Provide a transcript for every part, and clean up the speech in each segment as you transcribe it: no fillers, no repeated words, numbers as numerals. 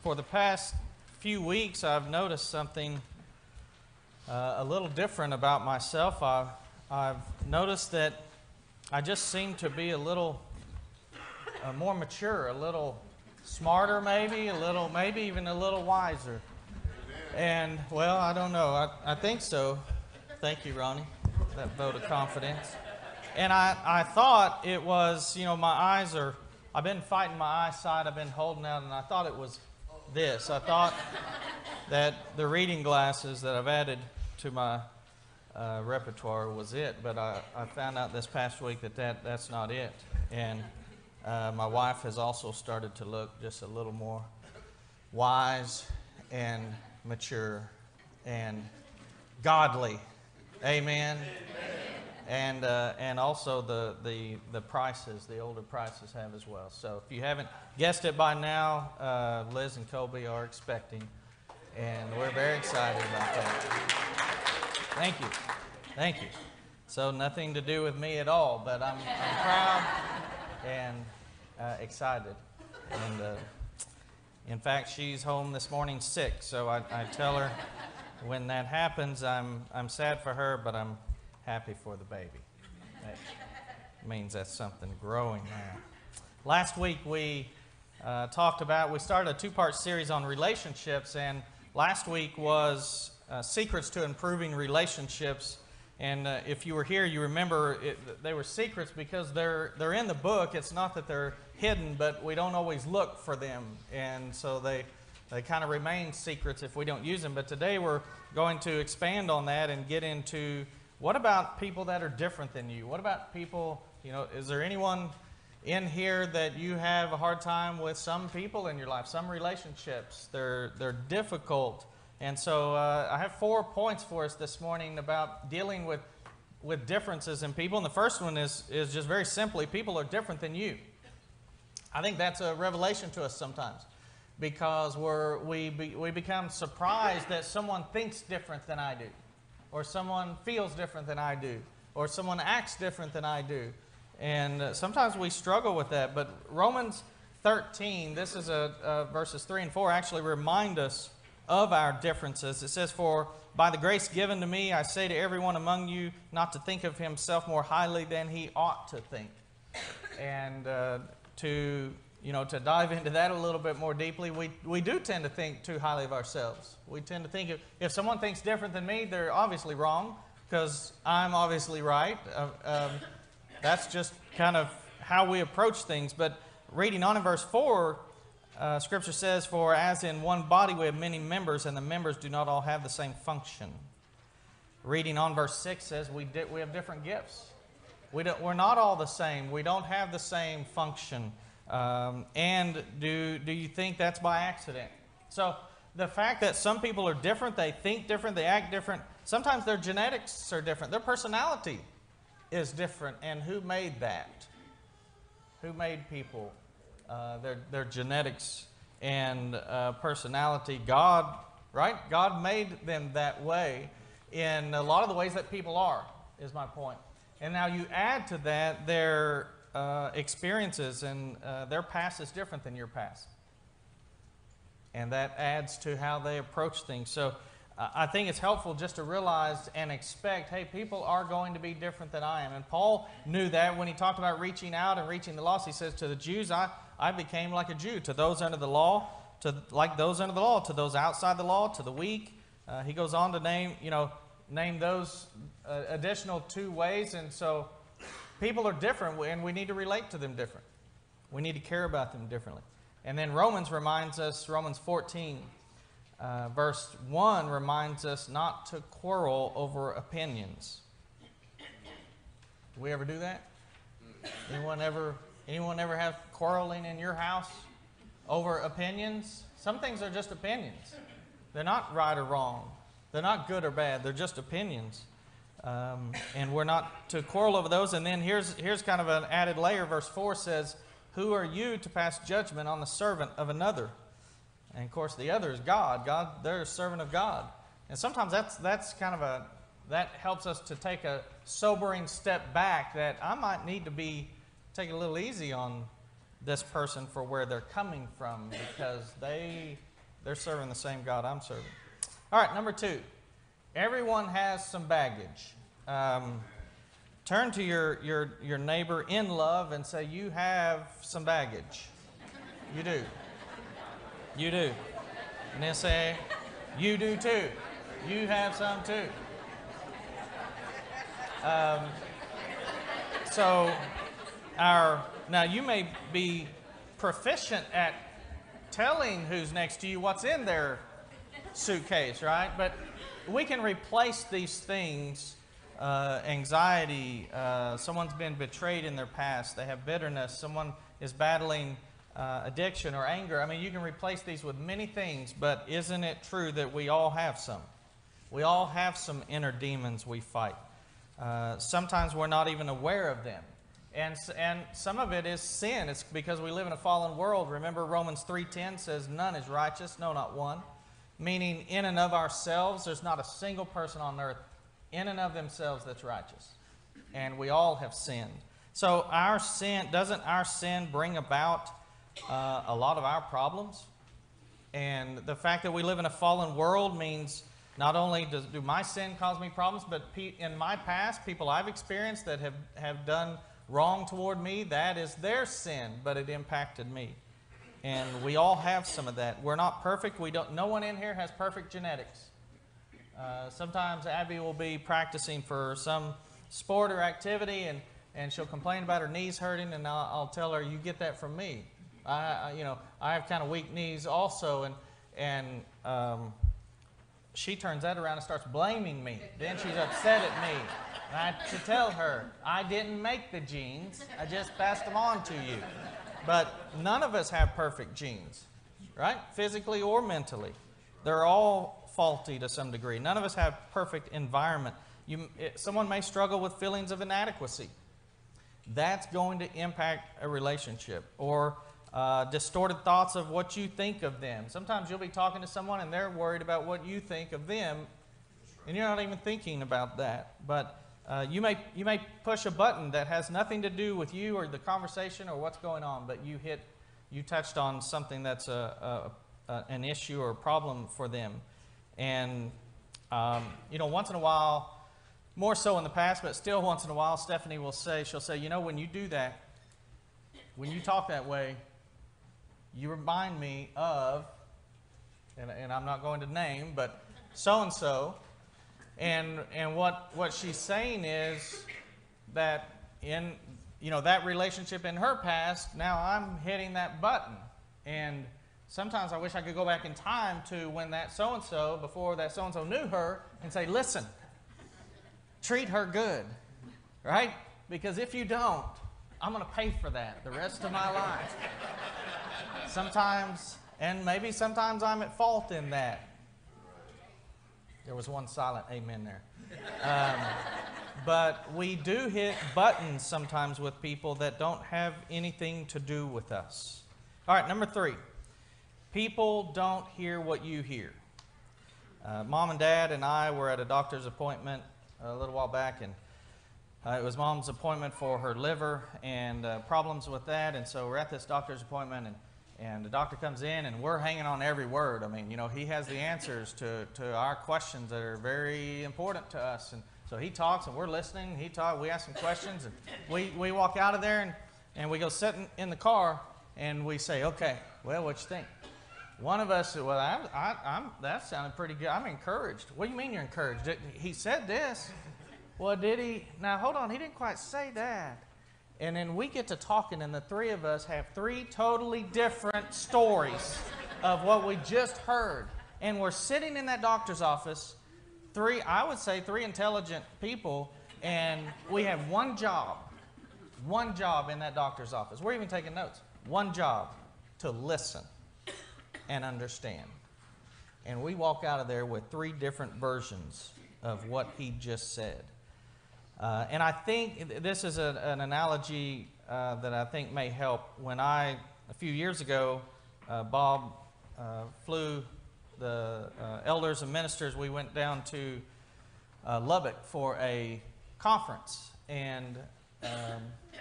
for the past few weeks, I've noticed something a little different about myself. I've noticed that I just seem to be a little more mature, a little smarter maybe, maybe even a little wiser. And, well, I don't know. I think so. Thank you, Ronnie, that vote of confidence. And I thought it was, my eyes are, I've been fighting my eyesight, I've been holding out, and I thought it was this. I thought that the reading glasses that I've added to my repertoire was it, but I found out this past week that's not it. And my wife has also started to look just a little more wise and mature and godly. Amen. And also the prices, the older prices have as well. So if you haven't guessed it by now, Liz and Colby are expecting, and we're very excited about that. Thank you. Thank you. So nothing to do with me at all, but I'm proud and excited. And in fact, she's home this morning sick, so I tell her when that happens, I'm sad for her, but I'm happy for the baby. That means that's something growing now. Last week we we started a two-part series on relationships, and last week was secrets to improving relationships. And if you were here, you remember they were secrets because they're in the book. It's not that they're hidden, but we don't always look for them, and so they kind of remain secrets if we don't use them. But today we're going to expand on that and get into what about people that are different than you? What about people, is there anyone in here that you have a hard time with? Some people in your life, some relationships, they're difficult. And so I have 4 points for us this morning about dealing with differences in people. And the first one is just very simply, people are different than you. I think that's a revelation to us sometimes, because we become surprised that someone thinks different than I do, or someone feels different than I do, or someone acts different than I do. And sometimes we struggle with that. But Romans 13, this is verses 3 and 4, actually remind us of our differences. It says, "For by the grace given to me, I say to everyone among you not to think of himself more highly than he ought to think." And to dive into that a little bit more deeply, we do tend to think too highly of ourselves. We tend to think if someone thinks different than me, they're obviously wrong, because I'm obviously right. That's just kind of how we approach things. But reading on in verse 4, Scripture says, "For as in one body we have many members, and the members do not all have the same function." Reading on verse 6 says we have different gifts. We're not all the same. We don't have the same function. And do you think that's by accident? So the fact that some people are different, they think different, they act different, sometimes their genetics are different, their personality is different. And who made that? Who made people? Their genetics and personality. God, right? God made them that way in a lot of the ways that people are, is my point. And now you add to that their experiences, and their past is different than your past. And that adds to how they approach things. So I think it's helpful just to realize and expect, hey, people are going to be different than I am. And Paul knew that when he talked about reaching out and reaching the lost. He says, to the Jews, I became like a Jew. To those under the law, like those under the law. To those outside the law, to the weak. He goes on to name those additional 2 ways. And so people are different, and we need to relate to them different. We need to care about them differently. And then Romans reminds us, Romans 14, verse 1 reminds us not to quarrel over opinions. Do we ever do that? Anyone ever have quarreling in your house over opinions? Some things are just opinions. They're not right or wrong. They're not good or bad. They're just opinions. And we're not to quarrel over those. And then here's kind of an added layer. Verse 4 says, "Who are you to pass judgment on the servant of another?" And of course, the other is God. They're a servant of God. And sometimes that's kind of that helps us to take a sobering step back, that I might need to take it a little easy on this person for where they're coming from, because they They're serving the same God I'm serving. All right, number 2. Everyone has some baggage. Turn to your neighbor in love and say, you have some baggage. You do. You do. And then say, you do too. You have some too. Now you may be proficient at telling who's next to you what's in their suitcase, right? But we can replace these things, anxiety, someone's been betrayed in their past, they have bitterness, someone is battling addiction or anger. I mean, you can replace these with many things, but isn't it true that we all have some? We all have some inner demons we fight. Sometimes we're not even aware of them. And some of it is sin. It's because we live in a fallen world. Remember, Romans 3:10 says, none is righteous, no, not one. Meaning, in and of ourselves, there's not a single person on earth in and of themselves that's righteous. And we all have sinned. So doesn't our sin bring about a lot of our problems? And the fact that we live in a fallen world means not only do my sin cause me problems, but in my past, people I've experienced that have done wrong toward me, that is their sin, but it impacted me. And we all have some of that. We're not perfect. No one in here has perfect genetics. Sometimes Abby will be practicing for some sport or activity, and she'll complain about her knees hurting, and I'll tell her, you get that from me. I have kind of weak knees also, and she turns that around and starts blaming me. Then she's upset at me. I have to tell her, I didn't make the genes, I just passed them on to you. But none of us have perfect genes, right? Physically or mentally. They're all faulty to some degree. None of us have perfect environment. Someone may struggle with feelings of inadequacy. That's going to impact a relationship. Or distorted thoughts of what you think of them. Sometimes you'll be talking to someone and they're worried about what you think of them, and you're not even thinking about that. But you may push a button that has nothing to do with you or the conversation or what's going on, but you touched on something that's an issue or a problem for them. And once in a while, more so in the past, but still once in a while, Stephanie she'll say, when you do that, when you talk that way, you remind me of, and I'm not going to name, but so-and-so. And what she's saying is that in that relationship in her past, now I'm hitting that button. And sometimes I wish I could go back in time to when that so-and-so, before that so-and-so knew her, and say, listen, treat her good, right? Because if you don't, I'm going to pay for that the rest of my life. Sometimes, and maybe sometimes I'm at fault in that. There was one silent amen there. But we do hit buttons sometimes with people that don't have anything to do with us. All right, number 3. People don't hear what you hear. Mom and Dad and I were at a doctor's appointment a little while back, and it was Mom's appointment for her liver and problems with that. And so we're at this doctor's appointment, and the doctor comes in, and we're hanging on every word. I mean, he has the answers to our questions that are very important to us. And so he talks, and we're listening. We ask him questions, and we walk out of there, and we go sit in the car, and we say, okay, well, what you think? One of us said, well, that sounded pretty good. I'm encouraged. What do you mean you're encouraged? He said this. Well, did he? Now, hold on. He didn't quite say that. And then we get to talking, and the 3 of us have 3 totally different stories of what we just heard. And we're sitting in that doctor's office, 3 intelligent people, and we have one job in that doctor's office. We're even taking notes. One job, to listen and understand. And we walk out of there with 3 different versions of what he just said. And I think this is an analogy that I think may help. When a few years ago, Bob flew the elders and ministers, we went down to Lubbock for a conference and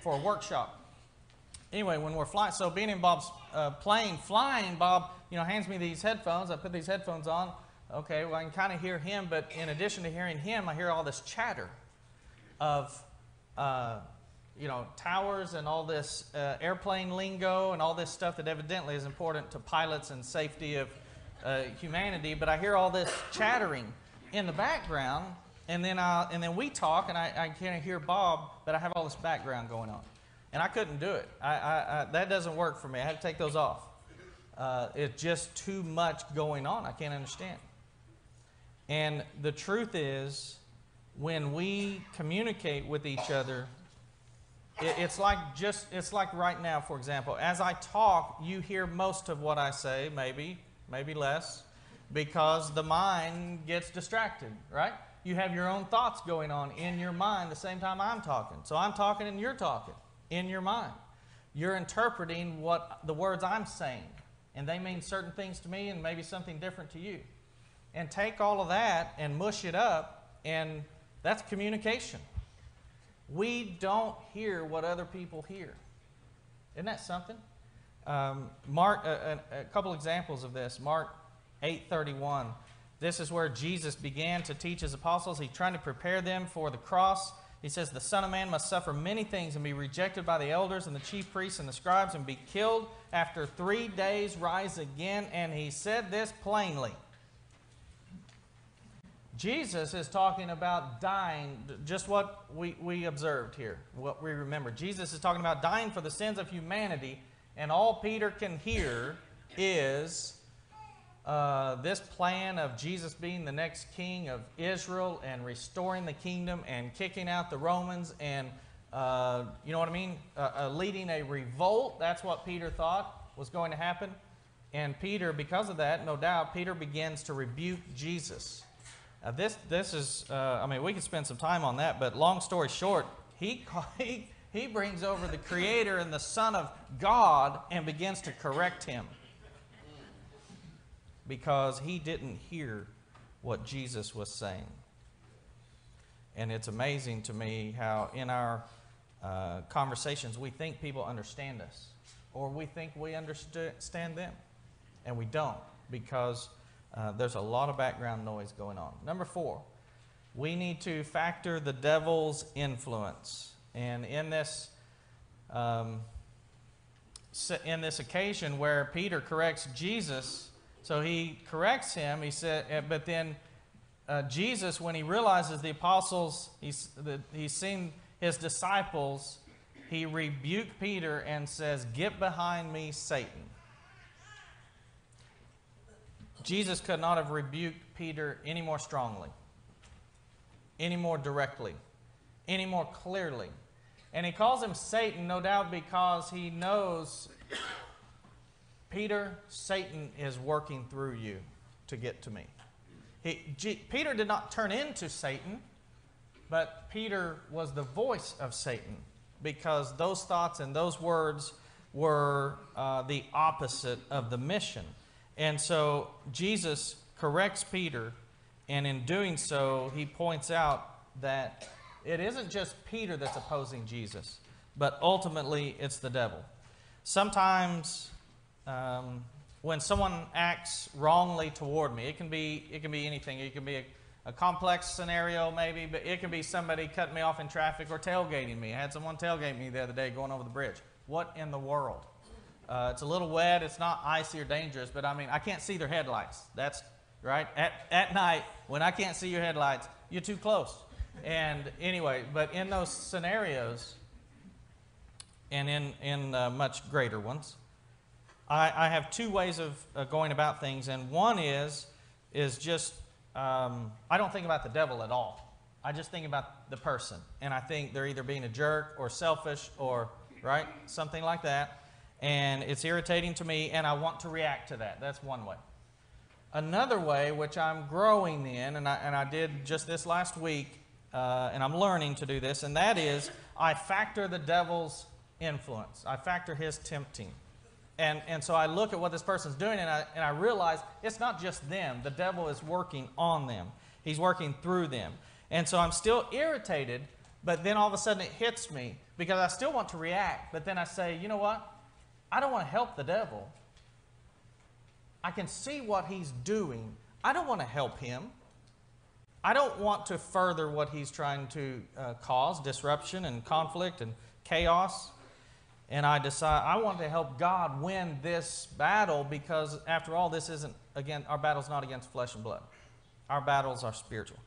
for a workshop. anyway, when we're flying, so being in Bob's plane, flying, Bob, hands me these headphones. I put these headphones on. Okay, well, I can kind of hear him, but in addition to hearing him, I hear all this chatter of, towers and all this airplane lingo and all this stuff that evidently is important to pilots and safety of humanity. But I hear all this chattering in the background, and then we talk, and I can't hear Bob, but I have all this background going on. And I couldn't do it. That doesn't work for me. I had to take those off. It's just too much going on. I can't understand. And the truth is, when we communicate with each other, it's like right now, for example. As I talk, you hear most of what I say, maybe less, because the mind gets distracted, right? You have your own thoughts going on in your mind the same time I'm talking. So I'm talking and you're talking in your mind. You're interpreting what the words I'm saying, and they mean certain things to me and maybe something different to you. And take all of that and mush it up, and that's communication. We don't hear what other people hear. Isn't that something? Mark, a couple examples of this. Mark 8:31. This is where Jesus began to teach his apostles. He's trying to prepare them for the cross. He says, the Son of Man must suffer many things and be rejected by the elders and the chief priests and the scribes and be killed. After 3 days, rise again. And he said this plainly. Jesus is talking about dying, just what we observed here, what we remember. Jesus is talking about dying for the sins of humanity, and all Peter can hear is this plan of Jesus being the next king of Israel and restoring the kingdom and kicking out the Romans and, you know what I mean, leading a revolt. That's what Peter thought was going to happen. And Peter, because of that, no doubt, Peter begins to rebuke Jesus. This is, we could spend some time on that, but long story short, he brings over the Creator and the Son of God and begins to correct him because he didn't hear what Jesus was saying. And it's amazing to me how in our conversations we think people understand us, or we think we understand them, and we don't, because there's a lot of background noise going on. Number 4, we need to factor the devil's influence. And in this occasion where Peter corrects Jesus, so he corrects him. He said, but then Jesus, when he realizes the apostles, he's seen his disciples, he rebuked Peter and says, "Get behind me, Satan." Jesus could not have rebuked Peter any more strongly, any more directly, any more clearly. And he calls him Satan, no doubt, because he knows, Peter, Satan is working through you to get to me. Peter did not turn into Satan, but Peter was the voice of Satan, because those thoughts and those words were the opposite of the mission. And so Jesus corrects Peter, and in doing so, he points out that it isn't just Peter that's opposing Jesus, but ultimately it's the devil. Sometimes when someone acts wrongly toward me, it can be anything. It can be a complex scenario maybe, but it can be somebody cutting me off in traffic or tailgating me. I had someone tailgate me the other day going over the bridge. What in the world? It's a little wet. It's not icy or dangerous, but I can't see their headlights. That's right. At night, when I can't see your headlights, you're too close. And anyway, but in those scenarios, and in much greater ones, I have 2 ways of going about things, and one is just I don't think about the devil at all. I just think about the person, and I think they're either being a jerk or selfish or right, something like that. And it's irritating to me, and I want to react to that. That's one way. Another way, which I'm growing in, and I did just this last week, and I'm learning to do this, and that is I factor the devil's influence. I factor his tempting. And so I look at what this person's doing, and I realize it's not just them. The devil is working on them. He's working through them. And so I'm still irritated, But then all of a sudden it hits me because I still want to react. But then I say, you know what? I don't want to help the devil. I can see what he's doing. I don't want to help him. I don't want to further what he's trying to cause, disruption and conflict and chaos. And I decide I want to help God win this battle because, after all, this isn't, again, our battle's not against flesh and blood. Our battles are spiritual.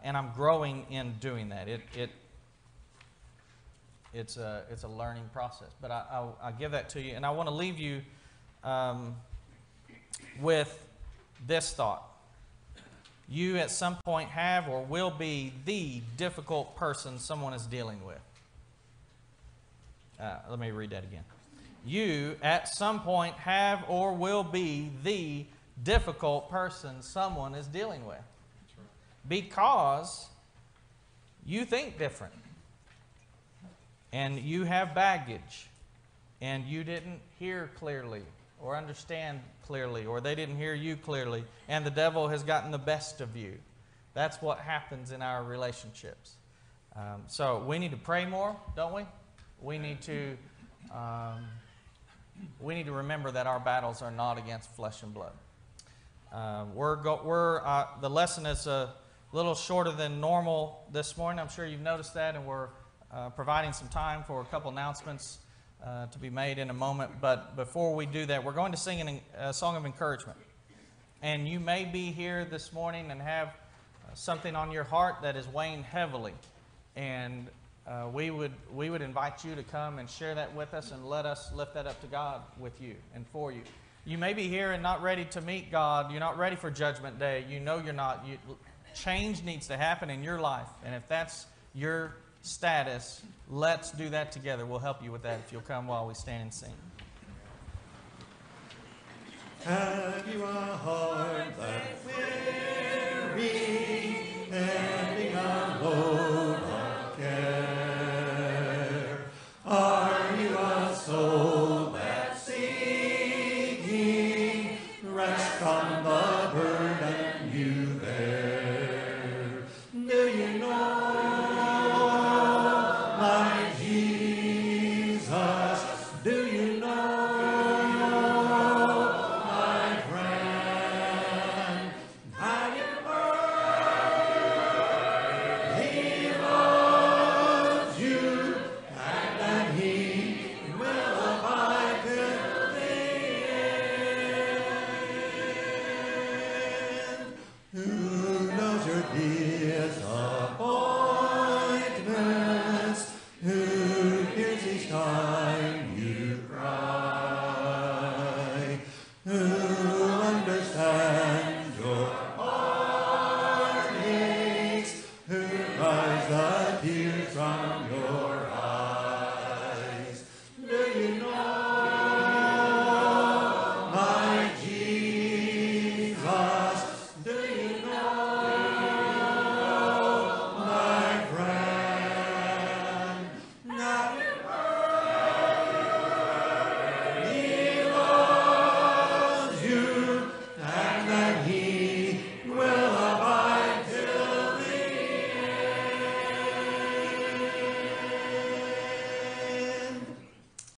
And I'm growing in doing that. It's a learning process. But I give that to you. And I want to leave you with this thought. You at some point have or will be the difficult person someone is dealing with. Let me read that again. You at some point have or will be the difficult person someone is dealing with. Because you think different. And you have baggage. And you didn't hear clearly or understand clearly, or they didn't hear you clearly, and the devil has gotten the best of you. That's what happens in our relationships. So we need to pray more, don't we? We need to remember that our battles are not against flesh and blood. The lesson is a little shorter than normal this morning. I'm sure you've noticed that, and we're providing some time for a couple announcements to be made in a moment. But before we do that, we're going to sing a song of encouragement. And you may be here this morning and have something on your heart that is weighing heavily. And we would invite you to come and share that with us and let us lift that up to God with you and for you. You may be here and not ready to meet God. You're not ready for Judgment Day. You know you're not. Change needs to happen in your life. And if that's your status, let's do that together. We'll help you with that if you'll come while we stand and sing. Have you a heart that's weary, heavy a load of care? Are you a soul that's seeking rest from the burden you bear? Do you know my Jesus? Do you know my friend? Have you heard He loves you, and that He will abide till the end? Who knows your disappointments? Who hears each time you cry? Who understands your heartaches? Who dries the tears from your